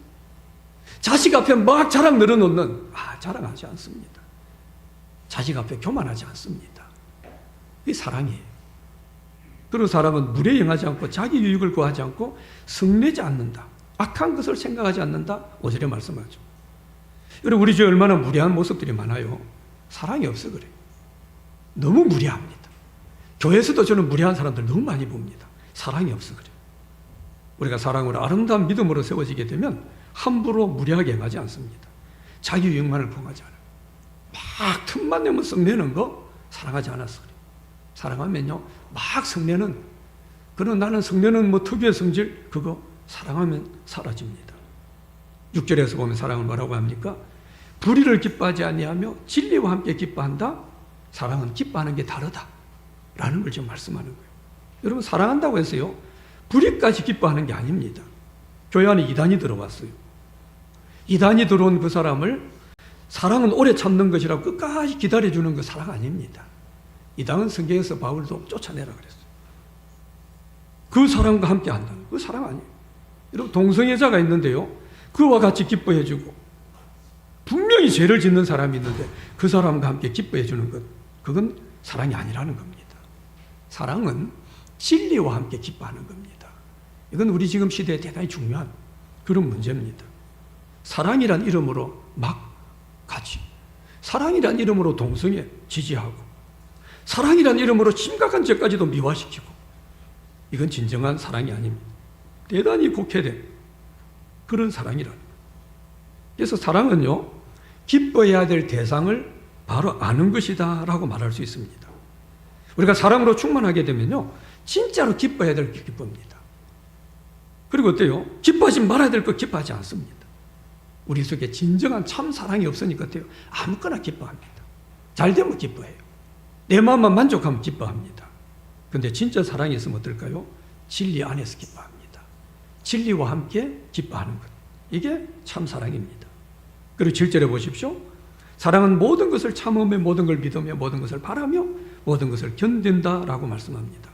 자식 앞에 막 자랑 늘어놓는, 자랑하지 않습니다. 자식 앞에 교만하지 않습니다. 이게 사랑이에요. 그런 사람은 물에 행하지 않고 자기 유익을 구하지 않고 성내지 않는다. 악한 것을 생각하지 않는다. 5절에 말씀하죠. 여러분, 우리 주에 얼마나 무례한 모습들이 많아요. 사랑이 없어 그래요. 너무 무례합니다. 교회에서도 저는 무례한 사람들 너무 많이 봅니다. 사랑이 없어 그래요. 우리가 사랑으로 아름다운 믿음으로 세워지게 되면 함부로 무례하게 행하지 않습니다. 자기 유익만을 구하지 않아요. 막 틈만 내면 성내는 거 사랑하지 않아서 그래요. 사랑하면요, 막 성내는, 그런 나는 성내는 특유의 성질, 그거 사랑하면 사라집니다. 6절에서 보면 사랑은 뭐라고 합니까? 불의를 기뻐하지 아니하며 진리와 함께 기뻐한다. 사랑은 기뻐하는 게 다르다 라는 걸 지금 말씀하는 거예요. 여러분, 사랑한다고 해서요, 불의까지 기뻐하는 게 아닙니다. 교회 안에 이단이 들어왔어요. 이단이 들어온 그 사람을 사랑은 오래 참는 것이라고 끝까지 기다려주는 그 사랑 아닙니다. 이단은 성경에서 바울도 쫓아내라 그랬어요. 그 사랑과 함께 한다는 그 사랑 아니에요. 여러분, 동성애자가 있는데요, 그와 같이 기뻐해주고, 분명히 죄를 짓는 사람이 있는데 그 사람과 함께 기뻐해주는 것, 그건 사랑이 아니라는 겁니다. 사랑은 진리와 함께 기뻐하는 겁니다. 이건 우리 지금 시대에 대단히 중요한 그런 문제입니다. 사랑이란 이름으로 막 가지, 사랑이란 이름으로 동성애 지지하고, 사랑이란 이름으로 심각한 죄까지도 미화시키고, 이건 진정한 사랑이 아닙니다. 대단히 곡해된 그런 사랑이라는 거예요. 그래서 사랑은요, 기뻐해야 될 대상을 바로 아는 것이다 라고 말할 수 있습니다. 우리가 사랑으로 충만하게 되면요, 진짜로 기뻐해야 될 게 기쁩니다. 그리고 어때요? 기뻐하지 말아야 될 거 기뻐하지 않습니다. 우리 속에 진정한 참 사랑이 없으니까 어때요? 아무거나 기뻐합니다. 잘 되면 기뻐해요. 내 마음만 만족하면 기뻐합니다. 그런데 진짜 사랑이 있으면 어떨까요? 진리 안에서 기뻐합니다. 진리와 함께 기뻐하는 것, 이게 참 사랑입니다. 그리고 7절에 보십시오. 사랑은 모든 것을 참으며, 모든 걸 믿으며, 모든 것을 바라며, 모든 것을 견딘다라고 말씀합니다.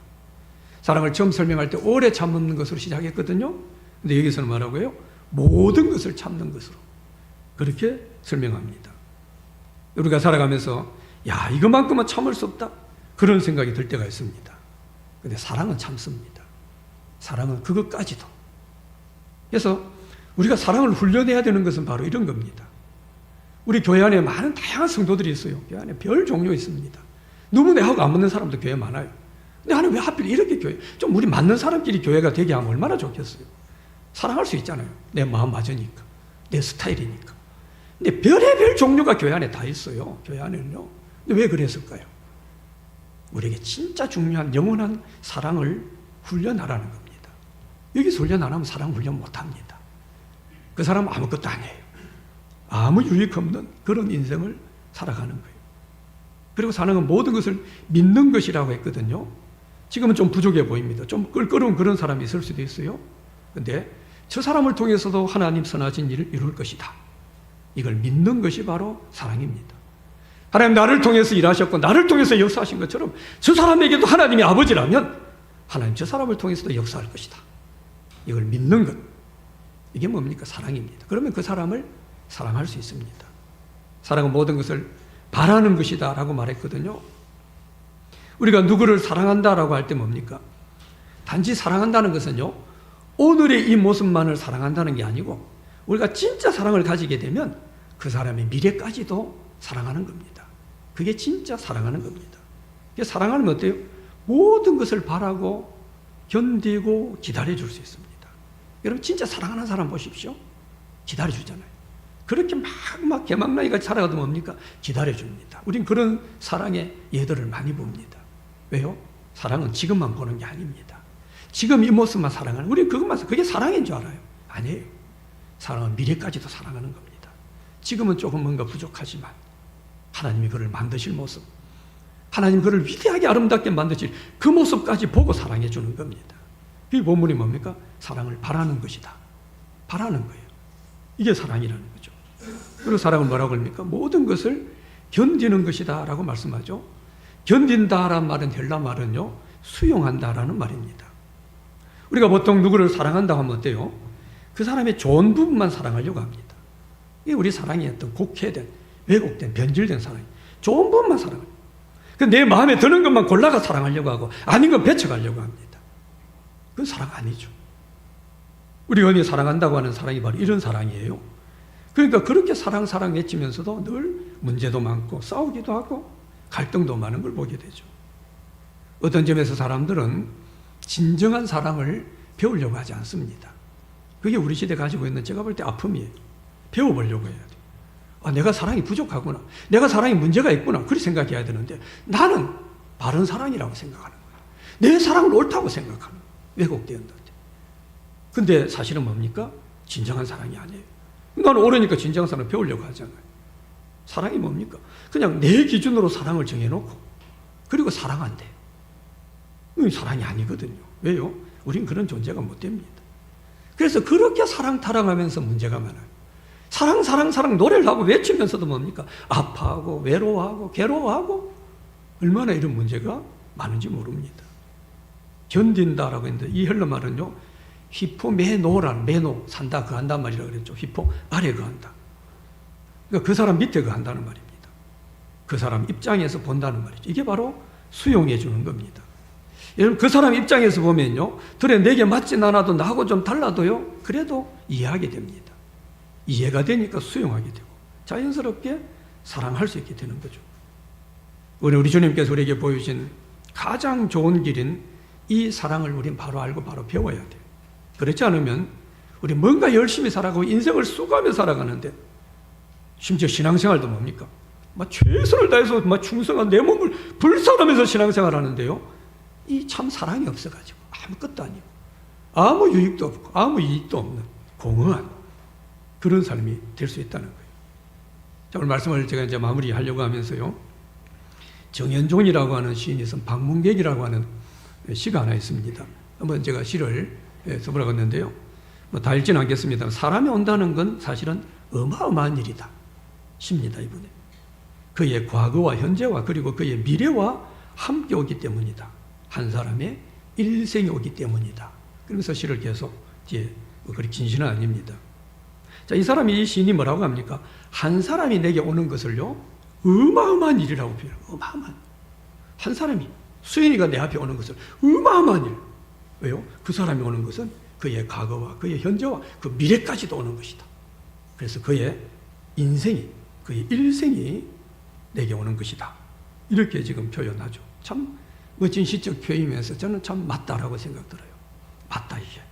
사랑을 처음 설명할 때 오래 참는 것으로 시작했거든요. 근데 여기서는 뭐라고요? 모든 것을 참는 것으로 그렇게 설명합니다. 우리가 살아가면서 야, 이것만큼은 참을 수 없다, 그런 생각이 들 때가 있습니다. 근데 사랑은 참습니다. 사랑은 그것까지도. 그래서 우리가 사랑을 훈련해야 되는 것은 바로 이런 겁니다. 우리 교회 안에 많은 다양한 성도들이 있어요. 교회 안에 별 종류 있습니다. 누구 내하고 안 맞는 사람도 교회에 많아요. 근데 하나님 왜 하필 이렇게 교회, 좀 우리 맞는 사람끼리 교회가 되게 하면 얼마나 좋겠어요. 사랑할 수 있잖아요. 내 마음 맞으니까, 내 스타일이니까. 근데 별의별 종류가 교회 안에 다 있어요. 교회 안에는요. 근데 왜 그랬을까요? 우리에게 진짜 중요한 영원한 사랑을 훈련하라는 겁니다. 여기서 훈련 안 하면 사랑 훈련 못 합니다. 그 사람은 아무것도 아니에요. 아무 유익 없는 그런 인생을 살아가는 거예요. 그리고 사랑은 모든 것을 믿는 것이라고 했거든요. 지금은 좀 부족해 보입니다. 좀 껄끄러운 그런 사람이 있을 수도 있어요. 그런데 저 사람을 통해서도 하나님 선하신 일을 이룰 것이다, 이걸 믿는 것이 바로 사랑입니다. 하나님 나를 통해서 일하셨고 나를 통해서 역사하신 것처럼 저 사람에게도 하나님이 아버지라면 하나님 저 사람을 통해서도 역사할 것이다, 이걸 믿는 것, 이게 뭡니까? 사랑입니다. 그러면 그 사람을 사랑할 수 있습니다. 사랑은 모든 것을 바라는 것이다 라고 말했거든요. 우리가 누구를 사랑한다라고 할 때 뭡니까? 단지 사랑한다는 것은요, 오늘의 이 모습만을 사랑한다는 게 아니고 우리가 진짜 사랑을 가지게 되면 그 사람의 미래까지도 사랑하는 겁니다. 그게 진짜 사랑하는 겁니다. 사랑하면 어때요? 모든 것을 바라고 견디고 기다려줄 수 있습니다. 여러분 진짜 사랑하는 사람 보십시오. 기다려주잖아요. 그렇게 막 개막나이가 살아가도 뭡니까? 기다려줍니다. 우린 그런 사랑의 예들을 많이 봅니다. 왜요? 사랑은 지금만 보는 게 아닙니다. 지금 이 모습만 사랑하는, 우린 그것만, 그게 사랑인 줄 알아요. 아니에요. 사랑은 미래까지도 사랑하는 겁니다. 지금은 조금 뭔가 부족하지만 하나님이 그를 만드실 모습, 하나님 그를 위대하게 아름답게 만드실 그 모습까지 보고 사랑해 주는 겁니다. 이 본문이 뭡니까? 사랑을 바라는 것이다. 바라는 거예요. 이게 사랑이라는 거죠. 그리고 사랑은 뭐라고 합니까? 모든 것을 견디는 것이다 라고 말씀하죠. 견딘다라는 말은 헬라 말은요, 수용한다라는 말입니다. 우리가 보통 누구를 사랑한다고 하면 어때요? 그 사람의 좋은 부분만 사랑하려고 합니다. 이게 우리 사랑의 어떤 곡해된, 왜곡된, 변질된 사랑이, 좋은 부분만 사랑해요. 내 마음에 드는 것만 골라가 사랑하려고 하고 아닌 건 배척하려고 합니다. 그건 사랑 아니죠. 우리 언니 사랑한다고 하는 사랑이 바로 이런 사랑이에요. 그러니까 그렇게 사랑 외치면서도 늘 문제도 많고 싸우기도 하고 갈등도 많은 걸 보게 되죠. 어떤 점에서 사람들은 진정한 사랑을 배우려고 하지 않습니다. 그게 우리 시대 가지고 있는, 제가 볼 때 아픔이에요. 배워보려고 해야 돼요. 아, 내가 사랑이 부족하구나, 내가 사랑에 문제가 있구나, 그렇게 생각해야 되는데 나는 바른 사랑이라고 생각하는 거예요. 내 사랑을 옳다고 생각하는 거예요. 왜곡되었는데. 근데 사실은 뭡니까? 진정한 사랑이 아니에요. 나는 옳으니까 진정한 사랑을 배우려고 하잖아요. 사랑이 뭡니까? 그냥 내 기준으로 사랑을 정해놓고 그리고 사랑한대. 사랑이 아니거든요. 왜요? 우린 그런 존재가 못 됩니다. 그래서 그렇게 사랑 타령하면서 문제가 많아요. 사랑 사랑 사랑 노래를 하고 외치면서도 뭡니까? 아파하고 외로워하고 괴로워하고 얼마나 이런 문제가 많은지 모릅니다. 견딘다라고 했는데 이 헬러 말은요, 히포메노라는, 메노 산다 그한단 말이라고 그랬죠. 히포 아래 그한다. 그러니까 그 사람 밑에 그한다는 말입니다. 그 사람 입장에서 본다는 말이죠. 이게 바로 수용해 주는 겁니다. 여러분, 그 사람 입장에서 보면요, 그래 내게 맞진 않아도 나하고 좀 달라도요, 그래도 이해하게 됩니다. 이해가 되니까 수용하게 되고 자연스럽게 사랑할 수 있게 되는 거죠. 우리 주님께서 우리에게 보여주신 가장 좋은 길인 이 사랑을 우린 바로 알고 바로 배워야 돼요. 그렇지 않으면 우리 뭔가 열심히 살아가고 인생을 쏘가며 살아가는데, 심지어 신앙생활도 뭡니까? 막 최선을 다해서 막 충성한 내 몸을 불살하면서 신앙생활 하는데요, 이 참 사랑이 없어가지고 아무것도 아니고 아무 유익도 없고 아무 이익도 없는 공허한 그런 삶이 될 수 있다는 거예요. 자, 오늘 말씀을 제가 이제 마무리하려고 하면서요, 정현종이라고 하는 시인이 쓴 방문객이라고 하는 시가 하나 있습니다. 한번 제가 시를 써보라고 했는데요, 뭐 다 읽지는 않겠습니다. 사람이 온다는 건 사실은 어마어마한 일이다 시입니다. 이번에 그의 과거와 현재와 그리고 그의 미래와 함께 오기 때문이다. 한 사람의 일생이 오기 때문이다. 그러면서 시를 계속 이제 그리 긴 시는 아닙니다. 자, 이 사람이, 이 시인이 뭐라고 합니까? 한 사람이 내게 오는 것을요, 어마어마한 일이라고 표현해요. 어마어마한. 한 사람이, 수인이가 내 앞에 오는 것을 어마어마한 일. 왜요? 그 사람이 오는 것은 그의 과거와 그의 현재와 그 미래까지도 오는 것이다. 그래서 그의 인생이, 그의 일생이 내게 오는 것이다. 이렇게 지금 표현하죠. 참 멋진 시적 표현이면서 저는 참 맞다라고 생각 들어요. 맞다, 이게.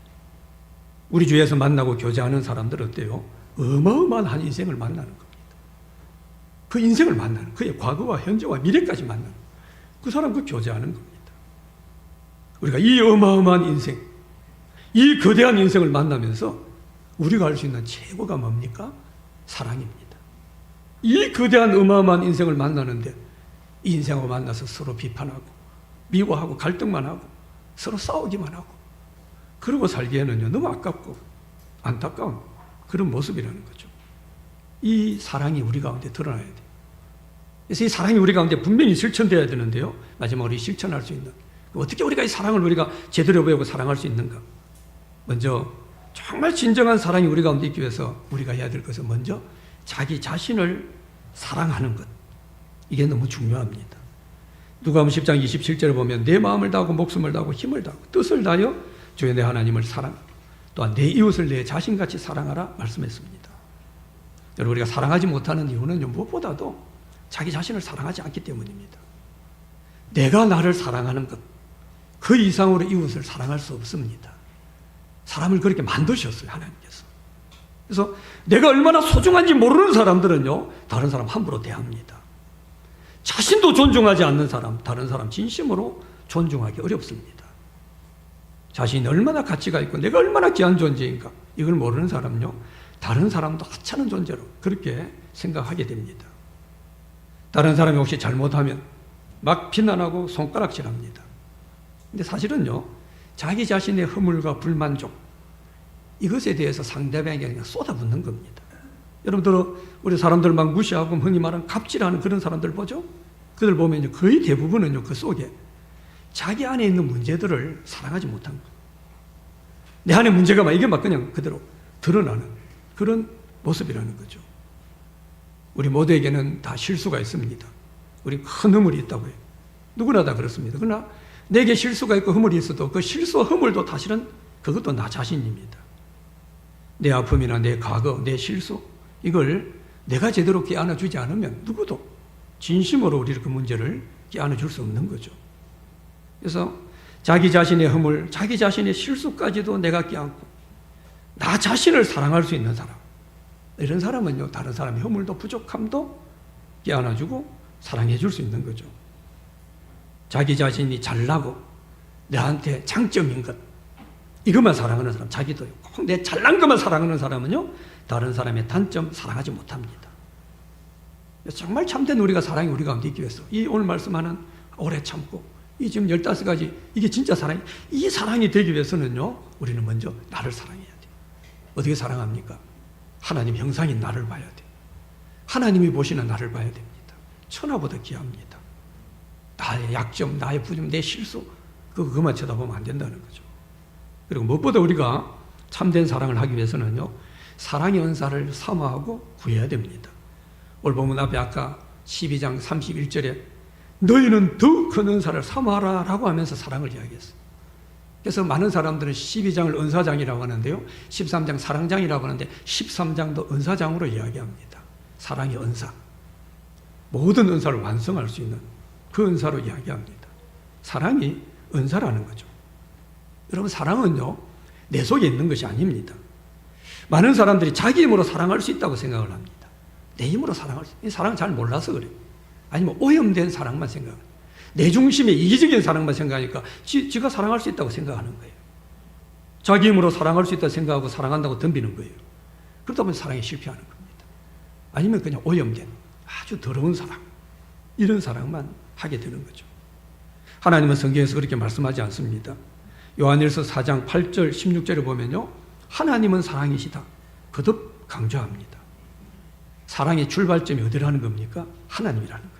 우리 주위에서 만나고 교제하는 사람들 어때요? 어마어마한 한 인생을 만나는 겁니다. 그 인생을 만나는, 그의 과거와 현재와 미래까지 만나는, 그 사람 그 교제하는 겁니다. 우리가 이 어마어마한 인생, 이 거대한 인생을 만나면서 우리가 할 수 있는 최고가 뭡니까? 사랑입니다. 이 거대한 어마어마한 인생을 만나는데 이 인생하고 만나서 서로 비판하고 미워하고 갈등만 하고 서로 싸우기만 하고 그러고 살기에는요, 너무 아깝고 안타까운 그런 모습이라는 거죠. 이 사랑이 우리 가운데 드러나야 돼요. 그래서 이 사랑이 우리 가운데 분명히 실천되어야 되는데요, 마지막으로 이 실천할 수 있는, 어떻게 우리가 이 사랑을 우리가 제대로 배우고 사랑할 수 있는가? 먼저 정말 진정한 사랑이 우리 가운데 있기 위해서 우리가 해야 될 것은 먼저 자기 자신을 사랑하는 것. 이게 너무 중요합니다. 누가복음 10장 27절을 보면 내 마음을 다하고 목숨을 다하고 힘을 다하고 뜻을 다하여 주의 내 하나님을 사랑, 또한 내 이웃을 내 자신같이 사랑하라 말씀했습니다. 여러분, 우리가 사랑하지 못하는 이유는 무엇보다도 자기 자신을 사랑하지 않기 때문입니다. 내가 나를 사랑하는 것, 그 이상으로 이웃을 사랑할 수 없습니다. 사람을 그렇게 만드셨어요, 하나님께서. 그래서 내가 얼마나 소중한지 모르는 사람들은요, 다른 사람 함부로 대합니다. 자신도 존중하지 않는 사람, 다른 사람 진심으로 존중하기 어렵습니다. 자신이 얼마나 가치가 있고 내가 얼마나 귀한 존재인가, 이걸 모르는 사람은요, 다른 사람도 하찮은 존재로 그렇게 생각하게 됩니다. 다른 사람이 혹시 잘못하면 막 비난하고 손가락질합니다. 근데 사실은요, 자기 자신의 허물과 불만족, 이것에 대해서 상대방에게 그냥 쏟아붓는 겁니다. 여러분들, 우리 사람들 막 무시하고 흔히 말하는 갑질하는 그런 사람들 보죠? 그들 보면 거의 대부분은요, 그 속에 자기 안에 있는 문제들을 사랑하지 못한 거예요. 내 안에 문제가 막 이게 막 그냥 그대로 드러나는 그런 모습이라는 거죠. 우리 모두에게는 다 실수가 있습니다. 우리 큰 허물이 있다고 해요. 누구나 다 그렇습니다. 그러나 내게 실수가 있고 허물이 있어도 그 실수와 허물도 사실은 그것도 나 자신입니다. 내 아픔이나 내 과거, 내 실수, 이걸 내가 제대로 껴안아주지 않으면 누구도 진심으로 우리 그 문제를 껴안아줄 수 없는 거죠. 그래서 자기 자신의 허물, 자기 자신의 실수까지도 내가 껴안고 나 자신을 사랑할 수 있는 사람, 이런 사람은요, 다른 사람의 허물도 부족함도 껴안아주고 사랑해 줄 수 있는 거죠. 자기 자신이 잘나고 내한테 장점인 것, 이것만 사랑하는 사람, 자기도 꼭 내 잘난 것만 사랑하는 사람은요, 다른 사람의 단점 사랑하지 못합니다. 정말 참된 우리가 사랑이 우리 가운데 있기 위해서 이 오늘 말씀하는 오래 참고 이 지금 15가지, 이게 진짜 사랑이, 이 사랑이 되기 위해서는요, 우리는 먼저 나를 사랑해야 돼요. 어떻게 사랑합니까? 하나님 형상인 나를 봐야 돼요. 하나님이 보시는 나를 봐야 됩니다. 천하보다 귀합니다. 나의 약점, 나의 부정, 내 실수, 그것만 쳐다보면 안 된다는 거죠. 그리고 무엇보다 우리가 참된 사랑을 하기 위해서는요, 사랑의 은사를 사모하고 구해야 됩니다. 오늘 본문 앞에 아까 12장 31절에 너희는 더 큰 은사를 사모하라 라고 하면서 사랑을 이야기했어요. 그래서 많은 사람들은 12장을 은사장이라고 하는데요, 13장 사랑장이라고 하는데 13장도 은사장으로 이야기합니다. 사랑의 은사, 모든 은사를 완성할 수 있는 그 은사로 이야기합니다. 사랑이 은사라는 거죠. 여러분, 사랑은요, 내 속에 있는 것이 아닙니다. 많은 사람들이 자기 힘으로 사랑할 수 있다고 생각을 합니다. 내 힘으로 사랑할 수 있다. 사랑을 잘 몰라서 그래요. 아니면 오염된 사랑만 생각해요. 내 중심의 이기적인 사랑만 생각하니까 지가 사랑할 수 있다고 생각하는 거예요. 자기 힘으로 사랑할 수 있다고 생각하고 사랑한다고 덤비는 거예요. 그러다 보면 사랑에 실패하는 겁니다. 아니면 그냥 오염된 아주 더러운 사랑, 이런 사랑만 하게 되는 거죠. 하나님은 성경에서 그렇게 말씀하지 않습니다. 요한일서 4장 8절 16절에 보면요, 하나님은 사랑이시다 거듭 강조합니다. 사랑의 출발점이 어디라는 겁니까? 하나님이라는 거예요.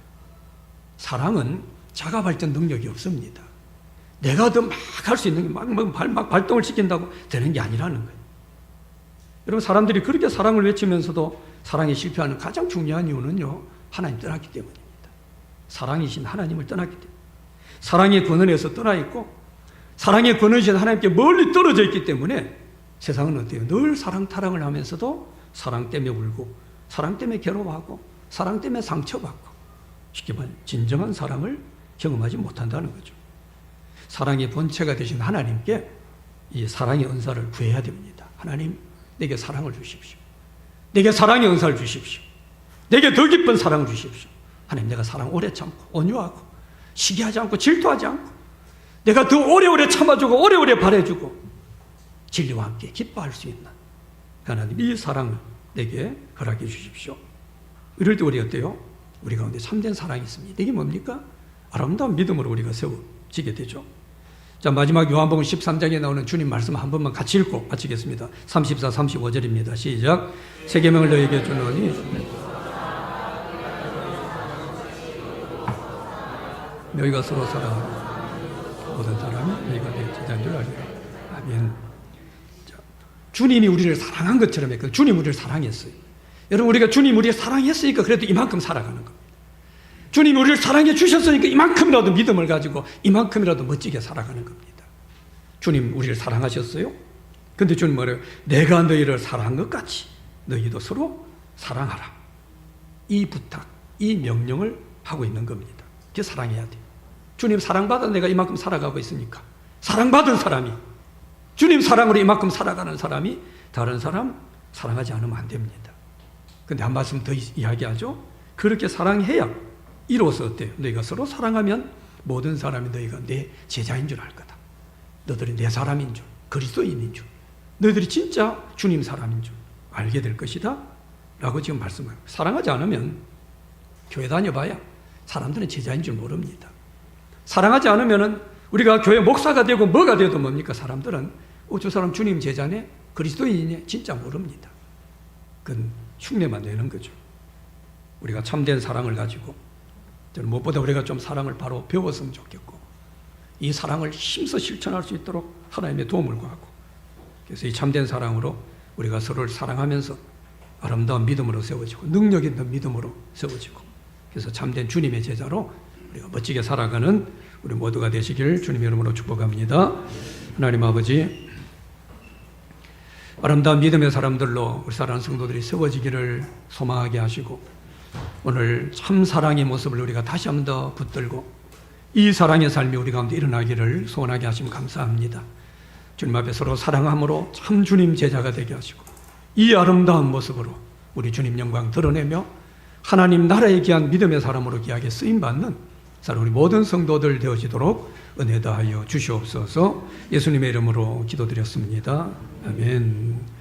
사랑은 자가 발전 능력이 없습니다. 내가 더 막 할 수 있는 게 막 발동을 시킨다고 되는 게 아니라는 거예요. 여러분, 사람들이 그렇게 사랑을 외치면서도 사랑에 실패하는 가장 중요한 이유는요, 하나님 떠났기 때문입니다. 사랑이신 하나님을 떠났기 때문에, 사랑의 근원에서 떠나 있고 사랑의 근원이신 하나님께 멀리 떨어져 있기 때문에 세상은 어때요? 늘 사랑 타령을 하면서도 사랑 때문에 울고, 사랑 때문에 괴로워하고, 사랑 때문에 상처받고, 쉽게 말해 진정한 사랑을 경험하지 못한다는 거죠. 사랑의 본체가 되신 하나님께 이 사랑의 은사를 구해야 됩니다. 하나님, 내게 사랑을 주십시오. 내게 사랑의 은사를 주십시오. 내게 더 깊은 사랑을 주십시오. 하나님, 내가 사랑 오래 참고 온유하고 시기하지 않고 질투하지 않고 내가 더 오래오래 참아주고 오래오래 바래주고 진리와 함께 기뻐할 수 있는 하나님, 이 사랑을 내게 허락해 주십시오. 이럴 때 우리 어때요? 우리 가운데 참된 사랑이 있습니다. 이게 뭡니까? 아름다운 믿음으로 우리가 세워지게 되죠. 자, 마지막 요한복음 13장에 나오는 주님 말씀 한 번만 같이 읽고 마치겠습니다. 34, 35절입니다. 시작. 새 계명을 너희에게 주노니 너희가 서로 사랑하고 모든 사람이 너희가 내 제자인 줄 알리라. 아멘. 자, 주님이 우리를 사랑한 것처럼 했거든요. 주님 우리를 사랑했어요. 여러분, 우리가 주님 우리를 사랑했으니까 그래도 이만큼 살아가는 겁니다. 주님 우리를 사랑해 주셨으니까 이만큼이라도 믿음을 가지고 이만큼이라도 멋지게 살아가는 겁니다. 주님 우리를 사랑하셨어요? 근데 주님 뭐래요? 내가 너희를 사랑한 것 같이 너희도 서로 사랑하라. 이 부탁, 이 명령을 하고 있는 겁니다. 그게 사랑해야 돼요. 주님 사랑받아 내가 이만큼 살아가고 있으니까 사랑받은 사람이, 주님 사랑으로 이만큼 살아가는 사람이 다른 사람 사랑하지 않으면 안 됩니다. 근데 한 말씀 더 이야기하죠. 그렇게 사랑해야 이로써 어때요? 너희가 서로 사랑하면 모든 사람이 너희가 내 제자인 줄 알 거다. 너들이 내 사람인 줄, 그리스도인인 줄, 너희들이 진짜 주님 사람인 줄 알게 될 것이다 라고 지금 말씀해요. 사랑하지 않으면 교회 다녀봐야 사람들은 제자인 줄 모릅니다. 사랑하지 않으면 우리가 교회 목사가 되고 뭐가 돼도 뭡니까? 사람들은 저 사람 주님 제자네, 그리스도인이네, 진짜 모릅니다. 그건 흉내만 내는 거죠. 우리가 참된 사랑을 가지고, 저는 무엇보다 우리가 좀 사랑을 바로 배웠으면 좋겠고, 이 사랑을 힘써 실천할 수 있도록 하나님의 도움을 구하고, 그래서 이 참된 사랑으로 우리가 서로를 사랑하면서 아름다운 믿음으로 세워지고 능력 있는 믿음으로 세워지고, 그래서 참된 주님의 제자로 우리가 멋지게 살아가는 우리 모두가 되시길 주님의 이름으로 축복합니다. 하나님 아버지, 아름다운 믿음의 사람들로 우리 사랑하는 성도들이 세워지기를 소망하게 하시고, 오늘 참 사랑의 모습을 우리가 다시 한 번 더 붙들고 이 사랑의 삶이 우리 가운데 일어나기를 소원하게 하시면 감사합니다. 주님 앞에 서로 사랑함으로 참 주님 제자가 되게 하시고, 이 아름다운 모습으로 우리 주님 영광 드러내며 하나님 나라에 귀한 믿음의 사람으로 귀하게 쓰임받는 우리 모든 성도들 되어지도록 은혜 다하여 주시옵소서. 예수님의 이름으로 기도드렸습니다. 아멘.